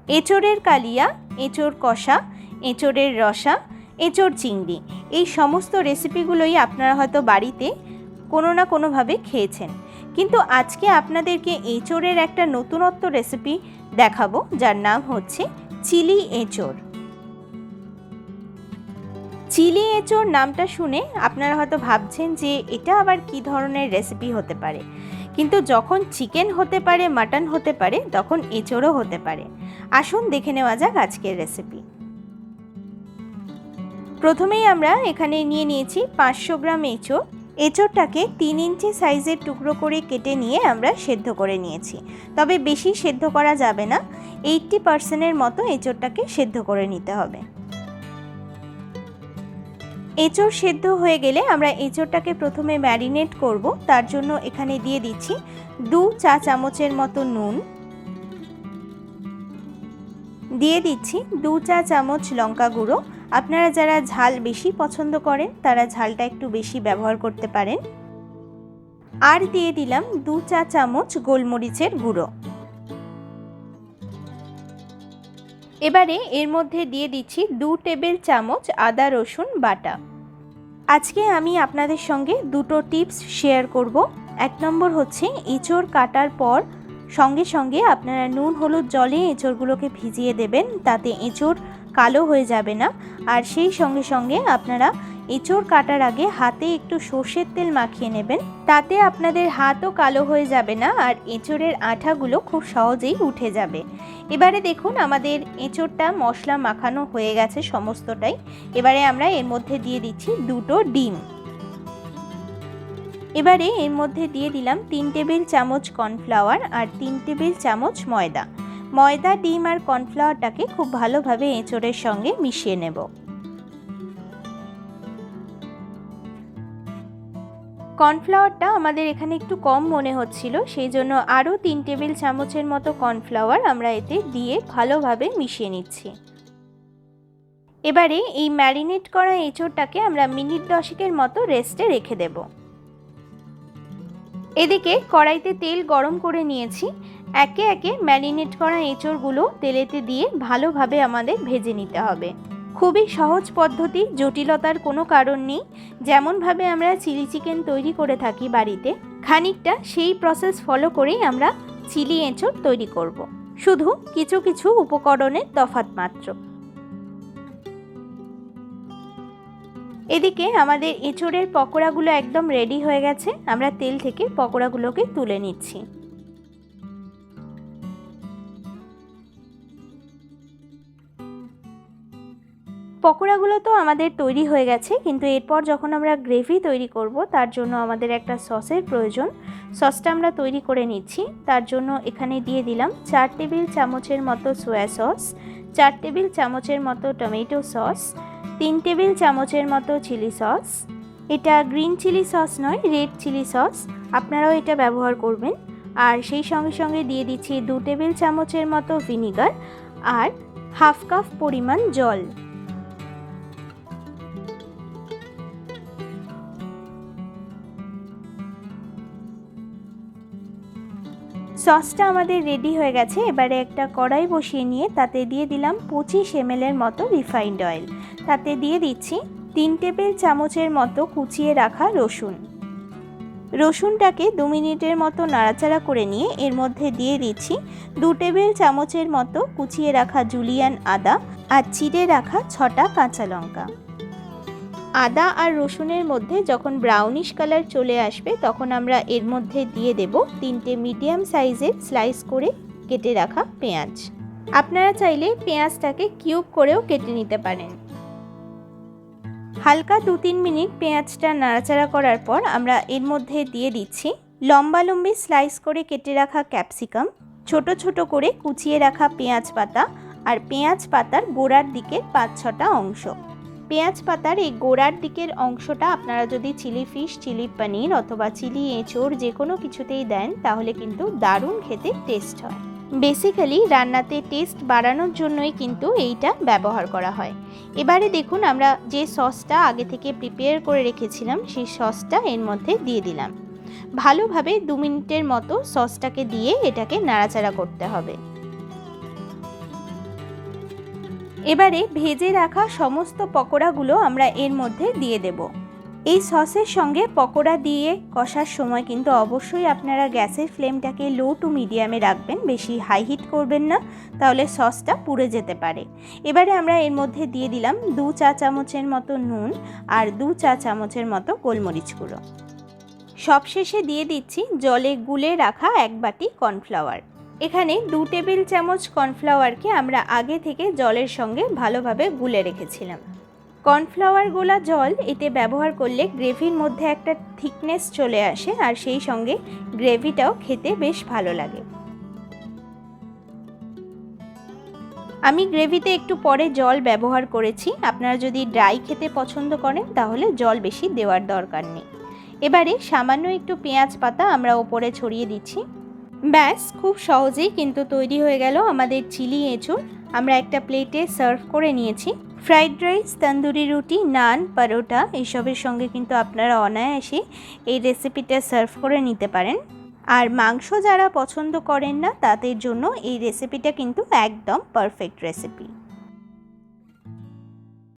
এঁচোড়ের কালিয়া, এঁচোড় কষা, এঁচোড়ের রসা, এঁচোড় চিংড়ি, এই সমস্ত রেসিপিগুলোই আপনারা হয়তো বাড়িতে কোনো না কোনোভাবে খেয়েছেন। কিন্তু আজকে আপনাদেরকে এঁচোড়ের একটা নতুনত্ব রেসিপি দেখাবো, যার নাম হচ্ছে চিলি এঁচোড়। চিলি এঁচোড় নামটা শুনে আপনারা হয়তো ভাবছেন যে এটা আবার কী ধরনের রেসিপি হতে পারে, কিন্তু যখন চিকেন হতে পারে, মাটন হতে পারে, তখন এঁচোড়ও হতে পারে। আসুন দেখে নেওয়া যাক আজকের রেসিপি। প্রথমেই আমরা এখানে নিয়ে নিয়েছি 500 গ্রাম এঁচোড়। এঁচোড়টাকে 3 ইঞ্চি সাইজের টুকরো করে কেটে নিয়ে আমরা সেদ্ধ করে নিয়েছি। তবে বেশি সেদ্ধ করা যাবে না, 80% মতো এঁচোড়টাকে সেদ্ধ করে নিতে হবে। এঁচোড় সেদ্ধ হয়ে গেলে আমরা এঁচোড়টাকে প্রথমে ম্যারিনেট করব। তার জন্য এখানে দিয়ে দিচ্ছি 2 চা চামচের মতো নুন, দিয়ে দিচ্ছি 2 চা চামচ লঙ্কা গুঁড়ো। আপনারা যারা ঝাল বেশি পছন্দ করেন তারা ঝালটা একটু বেশি ব্যবহার করতে পারেন। আর দিয়ে দিলাম 2 চা চামচ গোলমরিচের গুঁড়ো। এবারে এর মধ্যে দিয়ে দিচ্ছি 2 টেবিল চামচ আদা রসুন বাটা। আজকে আমি আপনাদের সঙ্গে দুটো টিপস শেয়ার করব। 1 নম্বর হচ্ছে এঁচোড় কাটার পর সঙ্গে সঙ্গে আপনারা নুন হলুদ জলে এঁচোড়গুলোকে ভিজিয়ে দেবেন, তাতে এঁচোড় কালো হয়ে যাবে না। আর সেই সঙ্গে সঙ্গে আপনারা এঁচোড় কাটার আগে হাতে একটু সর্ষের তেল মাখিয়ে নেবেন, তাতে আপনাদের হাতও কালো হয়ে যাবে না আর এঁচোড়ের আঠাগুলো খুব সহজেই উঠে যাবে। এবারে দেখুন আমাদের এঁচোড়টা মশলা মাখানো হয়ে গেছে সমস্তটাই। এবারে আমরা এর মধ্যে দিয়ে দিচ্ছি 2টো ডিম। এবারে এর মধ্যে দিয়ে দিলাম 3 টেবিল চামচ কর্নফ্লাওয়ার আর 3 টেবিল চামচ ময়দা। ময়দা, ডিম আর কর্নফ্লাওয়ারটাকে খুব ভালোভাবে এঁচোড়ের সঙ্গে মিশিয়ে নেব। কর্নফ্লাওয়ারটা আমাদের এখানে একটু কম মনে হচ্ছিল, সেই জন্য আরও 3 টেবিল চামচের মতো কর্নফ্লাওয়ার আমরা এতে দিয়ে ভালোভাবে মিশিয়ে নিচ্ছি। এবারে এই ম্যারিনেট করা এঁচোড়টাকে আমরা মিনিট 10 মতো রেস্টে রেখে দেব। এদিকে কড়াইতে তেল গরম করে নিয়েছি। একে একে ম্যারিনেট করা এঁচোড়গুলো তেলেতে দিয়ে ভালোভাবে আমাদের ভেজে নিতে হবে। খুবই সহজ পদ্ধতি, জটিলতার কোনো কারণ নেই। যেমনভাবে আমরা চিলি চিকেন তৈরি করে থাকি বাড়িতে, খানিকটা সেই প্রসেস ফলো করেই আমরা চিলি এঁচোড় তৈরি করব। শুধু কিছু কিছু উপকরণের তফাৎ মাত্র। এদিকে আমাদের এঁচোড়ের পকোড়াগুলো একদম রেডি হয়ে গেছে। আমরা তেল থেকে পকোড়াগুলোকে তুলে নিচ্ছি। পকোড়াগুলো তো আমাদের তৈরি হয়ে গেছে, কিন্তু এরপর যখন আমরা গ্রেভি তৈরি করব তার জন্য আমাদের একটা সসের প্রয়োজন। সসটা আমরা তৈরি করে নিচ্ছি। তার জন্য এখানে দিয়ে দিলাম 4 টেবিল চামচের মতো সয়া সস, 4 টেবিল চামচের মতো টমেটো সস, 3 টেবিল চামচের মতো চিলি সস। এটা গ্রিন চিলি সস নয়, রেড চিলি সস, আপনারাও এটা ব্যবহার করবেন। আর সেই সঙ্গে সঙ্গে দিয়ে দিচ্ছি 2 টেবিল চামচের মতো ভিনিগার আর হাফ কাপ পরিমাণ জল। সসটা আমাদের রেডি হয়ে গেছে। এবারে একটা কড়াই বসিয়ে নিয়ে তাতে দিয়ে দিলাম 25 ml মতো রিফাইন্ড অয়েল। তাতে দিয়ে দিচ্ছি 3 টেবিল চামচের মতো কুচিয়ে রাখা রসুন। রসুনটাকে 2 মিনিটের মতো নাড়াচাড়া করে নিয়ে এর মধ্যে দিয়ে দিচ্ছি 2 টেবিল চামচের মতো কুচিয়ে রাখা জুলিয়ান আদা আর চিড়ে রাখা 6টা কাঁচা লঙ্কা। আদা আর রসুনের মধ্যে যখন ব্রাউনিশ কালার চলে আসবে তখন আমরা এর মধ্যে দিয়ে দেব 3টে মিডিয়াম সাইজের স্লাইস করে কেটে রাখা পেঁয়াজ। আপনারা চাইলে পেঁয়াজটাকে কিউব করেও কেটে নিতে পারেন। হালকা 2-3 মিনিট পেঁয়াজটা নাড়াচাড়া করার পর আমরা এর মধ্যে দিয়ে দিচ্ছি লম্বা লম্বি স্লাইস করে কেটে রাখা ক্যাপসিকাম, ছোট ছোট করে কুচিয়ে রাখা পেঁয়াজ পাতা আর পেঁয়াজ পাতার গোড়ার দিকের 5-6টা অংশ। পেঁয়াজ পাতার এই গোড়ার দিকের অংশটা আপনারা যদি চিলি ফিশ, চিলি পনির অথবা চিলি এঁচোড় যে কোনো কিছুতেই দেন তাহলে কিন্তু দারুণ খেতে টেস্ট হয়। বেসিক্যালি রান্নাতে টেস্ট বাড়ানোর জন্যই কিন্তু এইটা ব্যবহার করা হয়। এবারে দেখুন আমরা যে সসটা আগে থেকে প্রিপেয়ার করে রেখেছিলাম সেই সসটা এর মধ্যে দিয়ে দিলাম। ভালোভাবে 2 মিনিটের মতো সসটাকে দিয়ে এটাকে নাড়াচাড়া করতে হবে। এবারে ভেজে রাখা সমস্ত পকোড়াগুলো আমরা এর মধ্যে দিয়ে দেব। এই সসের সঙ্গে পকোড়া দিয়ে কষার সময় কিন্তু অবশ্যই আপনারা গ্যাসের ফ্লেমটাকে লো টু মিডিয়ামে রাখবেন, বেশি হাই হিট করবেন না, তাহলে সসটা পুড়ে যেতে পারে। এবারে আমরা এর মধ্যে দিয়ে দিলাম 2 চা চামচের মতো নুন আর 2 চা চামচের মতো গোলমরিচ গুঁড়ো। সবশেষে দিয়ে দিচ্ছি জলে গুলে রাখা 1 বাটি কর্নফ্লাওয়ার। এখানে 2 টেবিল চামচ কর্নফ্লাওয়ারকে আমরা আগে থেকে জলের সঙ্গে ভালোভাবে গুলে রেখেছিলাম। কর্নফ্লাওয়ার গোলা জল এতে ব্যবহার করলে গ্রেভির মধ্যে একটা থিকনেস চলে আসে, আর সেই সঙ্গে গ্রেভিটাও খেতে বেশ ভালো লাগে। আমি গ্রেভিতে একটু পরে জল ব্যবহার করেছি, আপনারা যদি ড্রাই খেতে পছন্দ করেন তাহলে জল বেশি দেওয়ার দরকার নেই। এবারে সামান্য একটু পেঁয়াজ পাতা আমরা ওপরে ছড়িয়ে দিচ্ছি। ব্যাস, খুব সহজেই কিন্তু তৈরি হয়ে গেল আমাদের চিলি এঁচোড়। আমরা একটা প্লেটে সার্ভ করে নিয়েছি। ফ্রাইড রাইস, তন্দুরি রুটি, নান, পরোটা এইসবের সঙ্গে কিন্তু আপনারা অনায়াসে এই রেসিপিটা সার্ভ করে নিতে পারেন। আর মাংস যারা পছন্দ করেন না তাদের জন্য এই রেসিপিটা কিন্তু একদম পারফেক্ট রেসিপি।